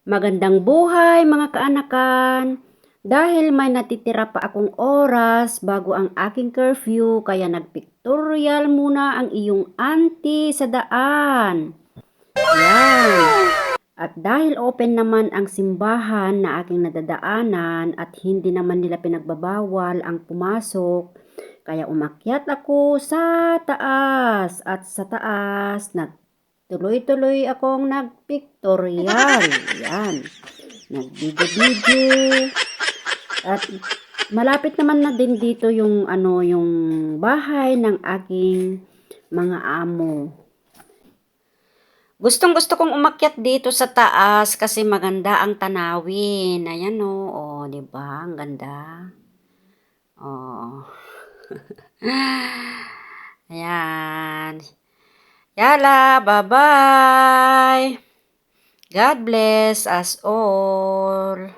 Magandang buhay mga kaanakan! Dahil may natitira pa akong oras bago ang aking curfew, kaya nagpictorial muna ang iyong auntie sa daan. Yan. At dahil open naman ang simbahan na aking nadadaanan at hindi naman nila pinagbabawal ang pumasok, kaya umakyat ako sa taas at sa taas tuloy-tuloy akong nagpictorial. Yan. Nag-video-video. At malapit naman na din dito yung yung bahay ng aking mga amo. Gustong-gusto kong umakyat dito sa taas kasi maganda ang tanawin. Ayan oh, 'di ba? Ang ganda. Oh. Ayan. Yala, bye-bye. God bless us all.